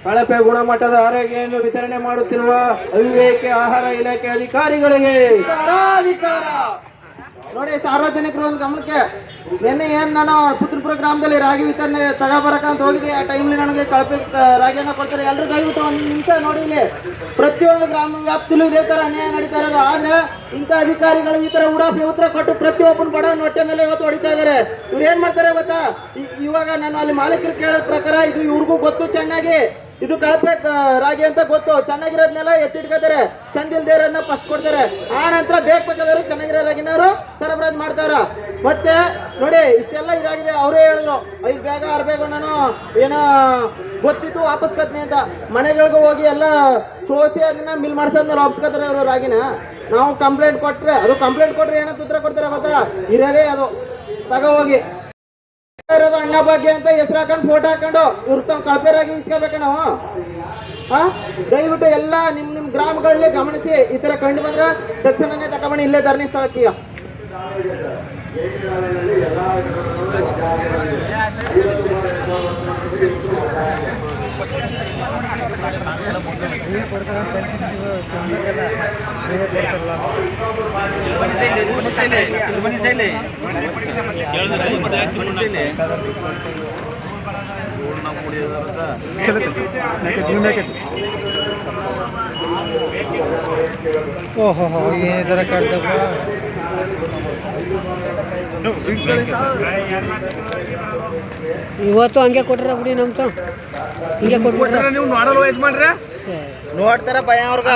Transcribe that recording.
ಕಳಪೆ ಗುಣಮಟ್ಟದ ಆರೋಗ್ಯವನ್ನು ವಿತರಣೆ ಮಾಡುತ್ತಿರುವ ಅವಿವೇಕಿ ಆಹಾರ ಇಲಾಖೆ ಅಧಿಕಾರಿಗಳಿಗೆ ನೋಡಿ, ಸಾರ್ವಜನಿಕರು ಒಂದು ಗಮನಕ್ಕೆ, ನಿನ್ನೆ ಏನ್ ನಾನು ಪುತ್ರಪುರ ಗ್ರಾಮದಲ್ಲಿ ರಾಗಿ ವಿತರಣೆ ತಗೋಬರಕಂತ ಹೋಗಿದೆ. ಆ ಟೈಮ್ಲಿ ನನಗೆ ಕಳಪೆ ರಾಗಿಯನ್ನ ಕೊಡ್ತಾರೆ. ಎಲ್ಲರೂ ದಯವಿಟ್ಟು ಒಂದು ನಿಮಿಷ ನೋಡಿ, ಇಲ್ಲಿ ಪ್ರತಿಯೊಂದು ಗ್ರಾಮ ವ್ಯಾಪ್ತಿಲೂ ಇದೇ ತರ ಅನ್ಯಾಯ ನಡೀತಾ ಇರೋದು. ಆದ್ರೆ ಇಂಥ ಅಧಿಕಾರಿಗಳು ಈ ತರ ಉಡಾಫಿ ಉತ್ತರ ಕೊಟ್ಟು ಪ್ರತಿಯೊಬ್ಬನ ಬಡ ಹೊಟ್ಟೆ ಮೇಲೆ ಇವತ್ತು ಹೊಡಿತಾ ಇದ್ದಾರೆ. ಇವ್ರು ಏನ್ ಮಾಡ್ತಾರೆ ಗೊತ್ತಾ? ಇವಾಗ ನಾನು ಅಲ್ಲಿ ಮಾಲೀಕರು ಕೇಳೋ ಪ್ರಕಾರ ಇದು ಇವ್ರಿಗೂ ಗೊತ್ತು ಚೆನ್ನಾಗಿ, ಇದು ಕಳಪೆ ರಾಗಿ ಅಂತ ಗೊತ್ತು. ಚೆನ್ನಾಗಿರೋದ್ನೆಲ್ಲ ಎತ್ತಿಟ್ಕೋತಾರೆ, ಚಂದ ಇಲ್ದೇ ಇರೋದನ್ನ ಫಸ್ಟ್ ಕೊಡ್ತಾರೆ. ಆ ನಂತರ ಬೇಕಾದವರು ಚೆನ್ನಾಗಿರೋ ರಾಗಿನವರು ಸರಬರಾಜು ಮಾಡ್ತಾರ. ಮತ್ತೆ ನೋಡಿ, ಇಷ್ಟೆಲ್ಲ ಇದಾಗಿದೆ. ಅವರೇ ಹೇಳಿದ್ರು 5 ಬ್ಯಾಗ 6 ಬ್ಯಾಗ ನಾನು ಏನೋ ಗೊತ್ತಿತ್ತು ವಾಪಸ್ ಕತ್ನಿ ಅಂತ. ಮನೆಗಳಿಗೂ ಹೋಗಿ ಎಲ್ಲ ಸೋಸಿ ಅದನ್ನ ಮಿಲ್ ಮಾಡ್ಸೋದ್ಮೇಲೆ ವಾಪಸ್ಕೋತಾರೆ ಅವರು ರಾಗಿನ. ನಾವು ಕಂಪ್ಲೇಂಟ್ ಕೊಟ್ರೆ, ಅದು ಕಂಪ್ಲೇಂಟ್ ಕೊಟ್ರೆ ಏನಂತ ಉತ್ತರ ಕೊಡ್ತಾರೆ ಗೊತ್ತಾ? ಇರೋದೇ ಅದು ತಗೋ ಹೋಗಿ ಇರೋದು ಅಣ್ಣ ಭಾಗ್ಯ ಅಂತ ಹೆಸರು ಹಾಕೊಂಡು ಫೋಟೋ ಹಾಕೊಂಡು ಇವ್ರ ತಮ್ಮ ಕಳಪೆರಾಗಿ ಇಸ್ಕೋಬೇಕ ನಾವು. ದಯವಿಟ್ಟು ಎಲ್ಲ ನಿಮ್ ಗ್ರಾಮಗಳಲ್ಲಿ ಗಮನಿಸಿ. ಈ ತರ ಕಂಡು ಬಂದ್ರೆ ತಕ್ಷಣನೇ ತಗೊಂಡು ಇಲ್ಲೇ ಧರಣಿ ಸ್ಥಳಕ್ಕೆ. ಓಹೋ, ಈ ಥರ ಕಡ್ದಪ್ಪ. ಇವತ್ತು ಹಂಗೆ ಕೊಟ್ರ ಬಿಡಿ, ನಮ್ದು ಹಿಂಗೆ ಕೊಟ್ಬಿಟ್ರೆ ನೀವು ನೋಡಲ್ ವಯಸ್ಸು ಮಾಡ್ರೆ ನೋಡ್ತಾರ ಭಯ ಅವ್ರಿಗೆ.